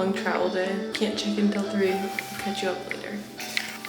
long travel day. Can't check in till 3. I'll catch you up later.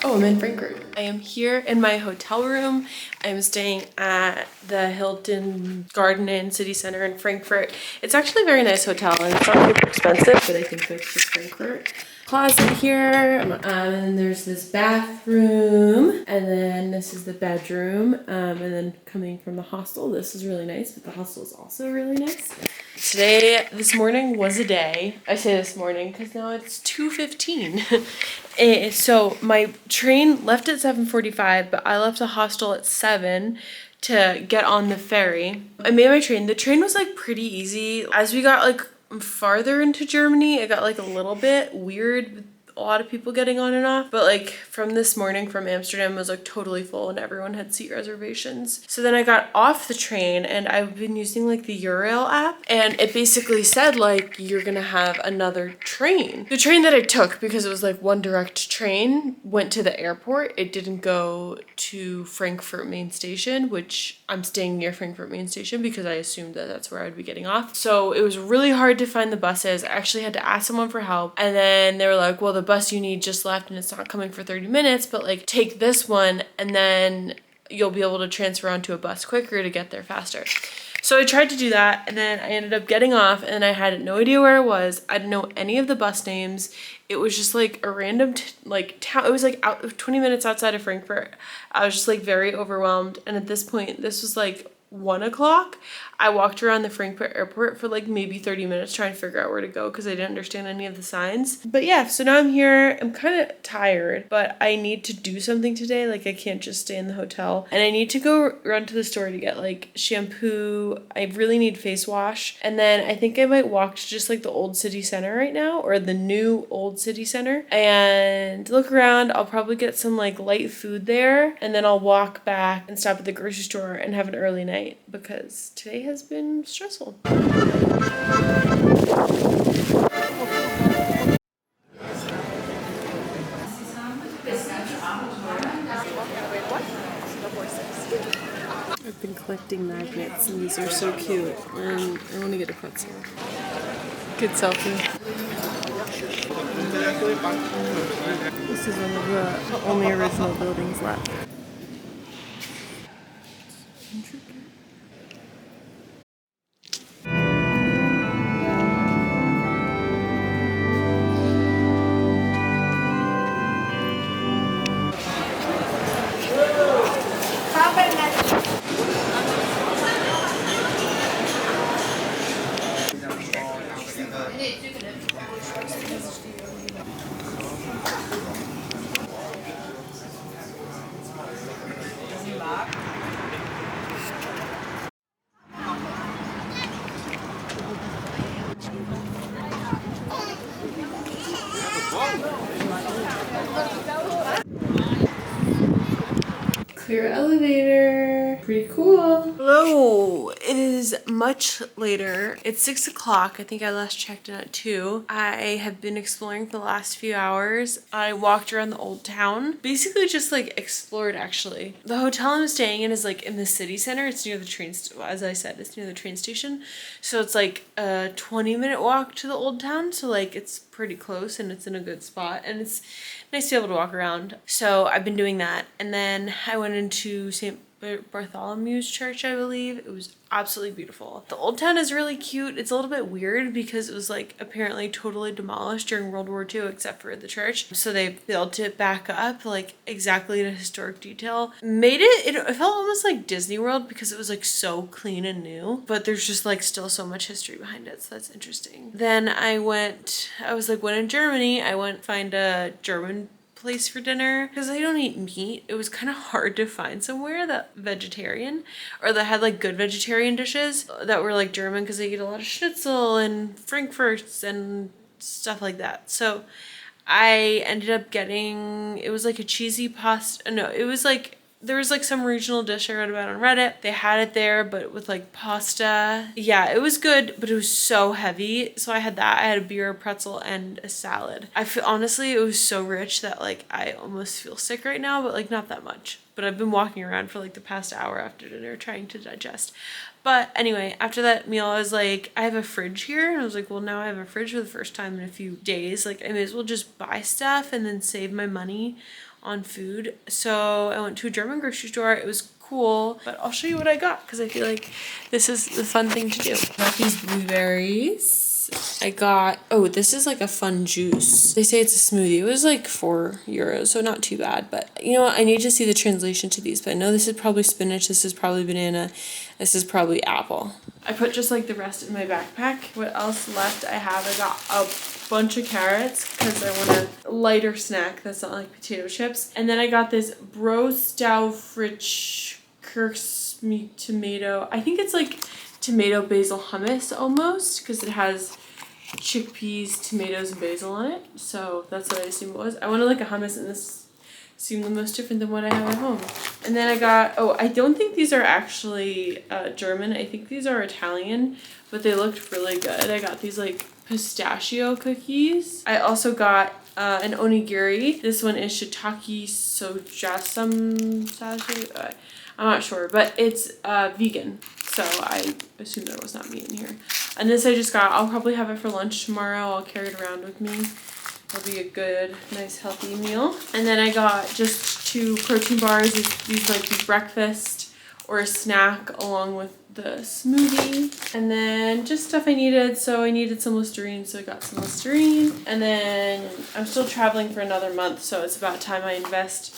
Oh, I'm in Frankfurt. I am here in my hotel room. I'm staying at the Hilton Garden Inn City Center in Frankfurt. It's actually a very nice hotel and it's not super expensive, but I think that's just Frankfurt. Closet here, and there's this bathroom, and then this is the bedroom, and then coming from the hostel, this is really nice, but the hostel is also really nice. This morning was a day. I say this morning because now it's 2:15. So my train left at 7:45, but I left the hostel at 7 to get on the ferry. I made my train. The train was like pretty easy. As we got like farther into Germany, it got like a little bit weird with a lot of people getting on and off, but like from this morning from Amsterdam, it was like totally full and everyone had seat reservations. So then I got off the train and I've been using like the Eurail app, and it basically said like you're gonna have another train. The train that I took, because it was like one direct train, went to the airport. It didn't go to Frankfurt main station, which I'm staying near Frankfurt main station because I assumed that that's where I'd be getting off. So it was really hard to find the buses. I actually had to ask someone for help, and then they were like, well, the bus you need just left and it's not coming for 30 minutes, but like take this one and then you'll be able to transfer onto a bus quicker to get there faster. So I tried to do that, and then I ended up getting off and I had no idea where it was. I didn't know any of the bus names. It was just like a random town. It was like 20 minutes outside of Frankfurt. I was just like very overwhelmed, and at this point, this was like 1 o'clock. I walked around the Frankfurt airport for like maybe 30 minutes trying to figure out where to go because I didn't understand any of the signs. But yeah, so now I'm here. I'm kind of tired, but I need to do something today. Like I can't just stay in the hotel, and I need to go run to the store to get like shampoo. I really need face wash, and then I think I might walk to just like the old city center right now, or the new old city center, and look around. I'll probably get some like light food there, and then I'll walk back and stop at the grocery store and have an early night because today has been stressful. I've been collecting magnets and these are so cute, and I want to get a pretzel. Good selfie. This is one of the only original buildings left. Clear elevator. Pretty cool. Hello. It is much later. It's 6 o'clock. I think I last checked in at 2. I have been exploring for the last few hours. I walked around the old town. Basically just like explored actually. The hotel I'm staying in is like in the city center. It's near the train, as I said, it's near the train station. So it's like a 20-minute walk to the old town. So like it's pretty close and it's in a good spot, and it's nice to be able to walk around. So I've been doing that, and then I went into St. Bartholomew's Church, I believe. It was absolutely beautiful. The old town is really cute. It's a little bit weird because it was like apparently totally demolished during World War II except for the church. So they built it back up like exactly to historic detail. It felt almost like Disney World because it was like so clean and new, but there's just like still so much history behind it. So that's interesting. Then I was like, when in Germany, I went find a German place for dinner because I don't eat meat. It was kind of hard to find somewhere that vegetarian or that had like good vegetarian dishes that were like German because they eat a lot of schnitzel and frankfurts and stuff like that. So I ended up getting, it was like a cheesy pasta. No, it was like, there was like some regional dish I read about on Reddit. They had it there, but with like pasta. Yeah, it was good, but it was so heavy. So I had that. I had a beer, a pretzel, and a salad. I feel, honestly, it was so rich that like I almost feel sick right now, but like not that much. But I've been walking around for like the past hour after dinner trying to digest. But anyway, after that meal, I was like, I have a fridge here. And I was like, well, now I have a fridge for the first time in a few days. Like, I may as well just buy stuff and then save my money on food. So I went to a German grocery store. It was cool, but I'll show you what I got because I feel like this is the fun thing to do. Got these blueberries. I got, oh, this is like a fun juice. They say it's a smoothie. It was like €4, so not too bad. But you know what? I need to see the translation to these. But I know this is probably spinach. This is probably banana. This is probably apple. I put just like the rest in my backpack. What else left I have? I got a bunch of carrots because I want a lighter snack that's not like potato chips. And then I got this Brostau Fritsch Kirschmeat tomato. I think it's like tomato basil hummus almost because it has chickpeas, tomatoes, and basil on it. So that's what I assume it was. I wanted like a hummus, and this seemed the most different than what I have at home. And then I got, oh, I don't think these are actually German. I think these are Italian, but they looked really good. I got these like pistachio cookies. I also got an onigiri. This one is shiitake sojasum sashimi. I'm not sure, but it's vegan, so I assume there was not meat in here. And this I just got. I'll probably have it for lunch tomorrow. I'll carry it around with me. It'll be a good, nice, healthy meal. And then I got just 2 protein bars. These might be breakfast or a snack along with the smoothie. And then just stuff I needed. So I needed some Listerine, so I got some Listerine. And then I'm still traveling for another month, so it's about time I invest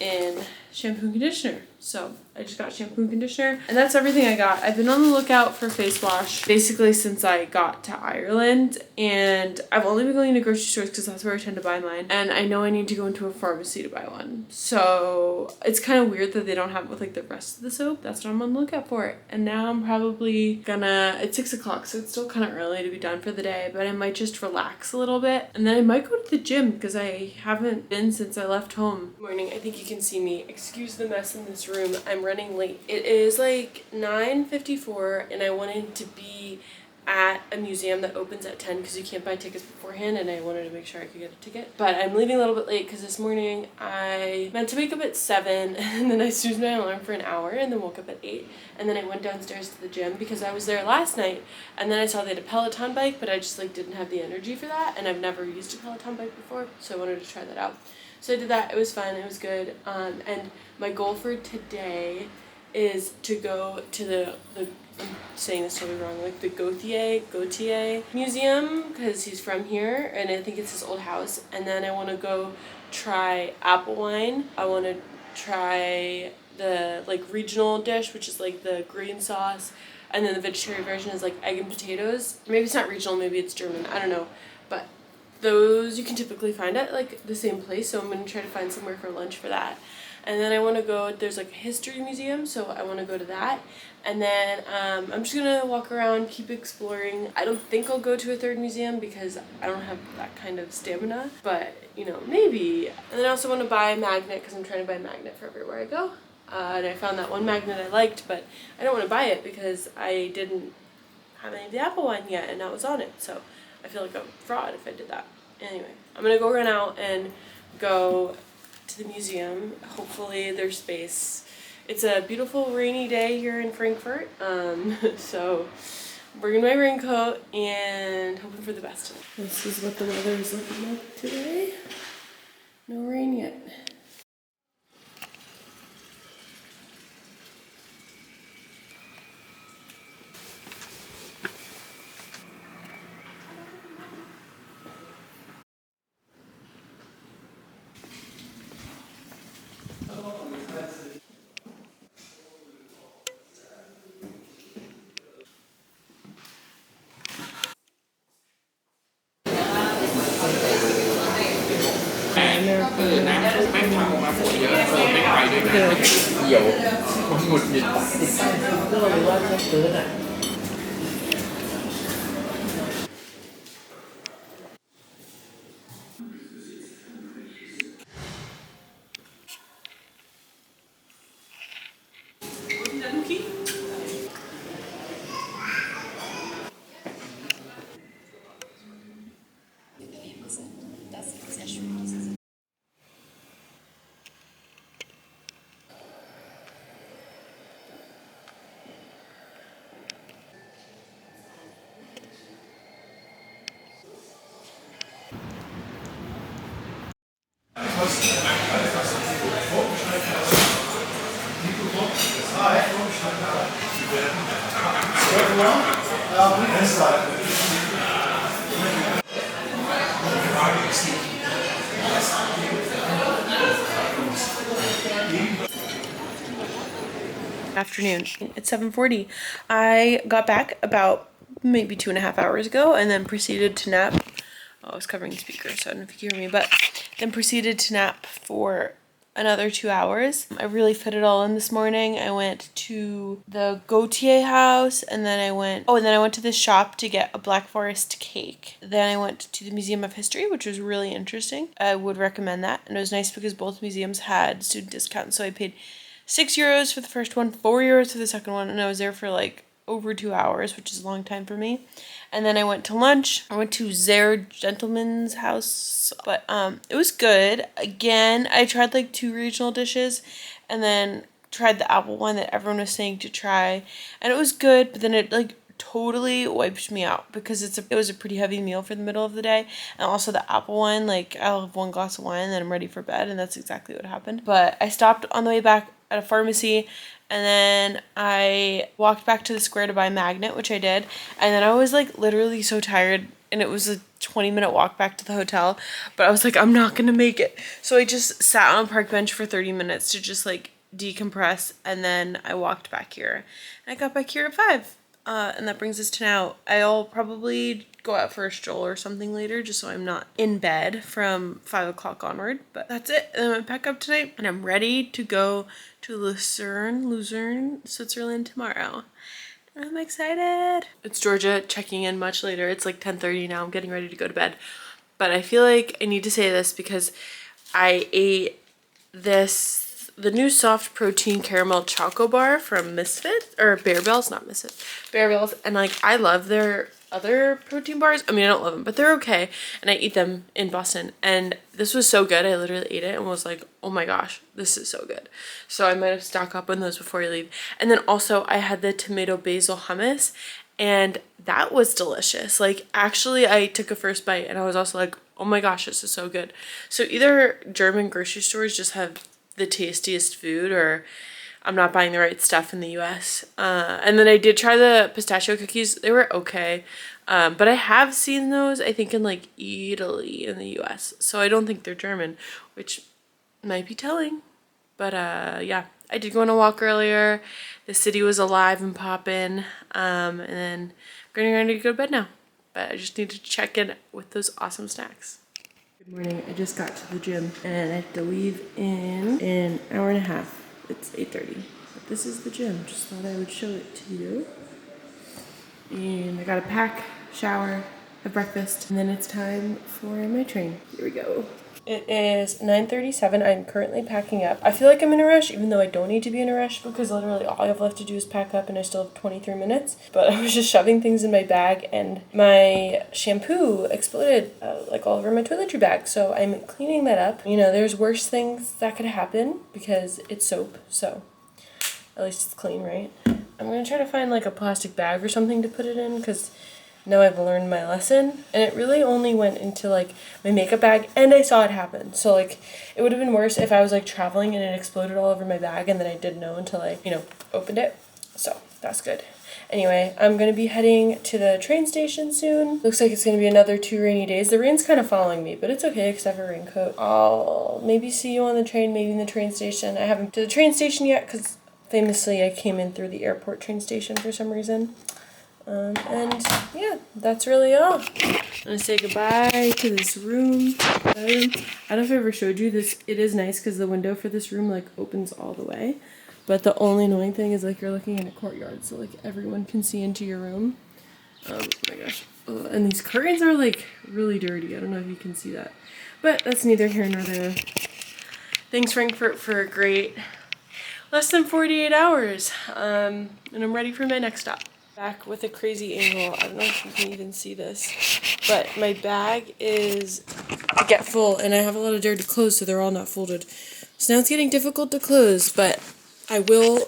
in shampoo and conditioner. So I just got shampoo and conditioner, and that's everything I got. I've been on the lookout for face wash basically since I got to Ireland, and I've only been going to grocery stores because that's where I tend to buy mine, and I know I need to go into a pharmacy to buy one. So it's kind of weird that they don't have it with like the rest of the soap. That's what I'm on the lookout for. And now I'm probably gonna, it's 6 o'clock, so it's still kind of early to be done for the day, but I might just relax a little bit, and then I might go to the gym because I haven't been since I left home. Morning, I think you can see me. Excuse the mess in this room. I'm running late. It is like 9:54, and I wanted to be at a museum that opens at 10 because you can't buy tickets beforehand, and I wanted to make sure I could get a ticket. But I'm leaving a little bit late because this morning I meant to wake up at 7, and then I snoozed my alarm for an hour and then woke up at 8, and then I went downstairs to the gym because I was there last night, and then I saw they had a Peloton bike, but I just like didn't have the energy for that, and I've never used a Peloton bike before, so I wanted to try that out. So I did that. It was fun. It was good. And my goal for today is to go to the I'm saying this totally wrong, like the Gautier Museum, because he's from here, and I think it's his old house. And then I want to go try apple wine. I want to try the like regional dish, which is like the green sauce, and then the vegetarian version is like egg and potatoes. Maybe it's not regional, maybe it's German. I don't know, but those you can typically find at like the same place, so I'm going to try to find somewhere for lunch for that. And then I want to go, there's like a history museum, so I want to go to that. And then I'm just going to walk around, keep exploring. I don't think I'll go to a third museum because I don't have that kind of stamina, but you know, maybe. And then I also want to buy a magnet because I'm trying to buy a magnet for everywhere I go. And I found that one magnet I liked, but I don't want to buy it because I didn't have any of the apple wine yet, and that was on it. So I feel like a fraud if I did that. Anyway, I'm gonna go run out and go to the museum. Hopefully there's space. It's a beautiful rainy day here in Frankfurt, so I'm bringing my raincoat and hoping for the best. This is what the weather is looking like today. No rain yet. Afternoon. It's 7:40. I got back about maybe 2.5 hours ago and then proceeded to nap. Oh, I was covering the speaker, so I don't know if you can hear me, but then proceeded to nap for another 2 hours. I really fit it all in this morning. I went to the Gautier house and then I went to this shop to get a Black Forest cake. Then I went to the Museum of History, which was really interesting. I would recommend that. And it was nice because both museums had student discounts. So I paid €6 for the first one, €4 for the second one, and I was there for like over 2 hours, which is a long time for me. And then I went to lunch. I went to Zer Gentleman's house, but it was good. Again, I tried like 2 regional dishes and then tried the apple one that everyone was saying to try, and it was good, but then it like totally wiped me out because it was a pretty heavy meal for the middle of the day. And also the apple one, like I'll have 1 glass of wine and then I'm ready for bed, and that's exactly what happened. But I stopped on the way back at a pharmacy, and then I walked back to the square to buy a magnet, which I did, and then I was like literally so tired, and it was a 20-minute walk back to the hotel, but I was like, I'm not gonna make it. So I just sat on a park bench for 30 minutes to just like decompress, and then I walked back here. And I got back here at 5. And that brings us to now. I'll probably go out for a stroll or something later just so I'm not in bed from 5 o'clock onward. But that's it. And I'm going to pack up tonight and I'm ready to go to Lucerne, Switzerland tomorrow. And I'm excited. It's Georgia checking in much later. It's like 10:30 now. I'm getting ready to go to bed. But I feel like I need to say this because I ate the new soft protein caramel choco bar from Misfit, or Bear Bells, not Misfit, Bear Bells, and like I love their other protein bars. I mean, I don't love them, but they're okay, and I eat them in Boston, and this was so good. I literally ate it and was like, oh my gosh, this is so good. So I might have stock up on those before I leave. And then also I had the tomato basil hummus, and that was delicious. Like actually I took a first bite and I was also like, oh my gosh, this is so good. So either German grocery stores just have the tastiest food, or I'm not buying the right stuff in the US. And then I did try the pistachio cookies. They were okay. But I have seen those, I think, in like Italy in the US. So I don't think they're German, which might be telling. But yeah, I did go on a walk earlier. The city was alive and popping. And then I'm getting ready to go to bed now. But I just need to check in with those awesome snacks. Good morning. I just got to the gym and I have to leave in an hour and a half. It's 8:30. But this is the gym. Just thought I would show it to you. And I gotta pack, shower, have breakfast, and then it's time for my train. Here we go. It is 9:37. I'm currently packing up. I feel like I'm in a rush, even though I don't need to be in a rush because literally all I have left to do is pack up and I still have 23 minutes. But I was just shoving things in my bag and my shampoo exploded like all over my toiletry bag. So I'm cleaning that up. You know, there's worse things that could happen because it's soap. So at least it's clean, right? I'm going to try to find like a plastic bag or something to put it in because now I've learned my lesson, and it really only went into like my makeup bag and I saw it happen. So like it would have been worse if I was like traveling and it exploded all over my bag and then I didn't know until I, opened it. So that's good. Anyway, I'm going to be heading to the train station soon. Looks like it's going to be another 2 rainy days. The rain's kind of following me, but it's okay because I have a raincoat. I'll maybe see you on the train, maybe in the train station. I haven't been to the train station yet because famously I came in through the airport train station for some reason. And yeah, that's really all. I'm gonna say goodbye to this room. I don't know if I ever showed you this. It is nice because the window for this room like opens all the way. But the only annoying thing is like you're looking in a courtyard, so like everyone can see into your room. Oh my gosh. And these curtains are like really dirty. I don't know if you can see that. But that's neither here nor there. Thanks Frankfurt for a great less than 48 hours. And I'm ready for my next stop. Back with a crazy angle. I don't know if you can even see this, but my bag is to get full and I have a lot of dirty clothes, so they're all not folded. So now it's getting difficult to close, but I will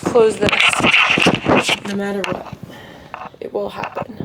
close this no matter what. It will happen.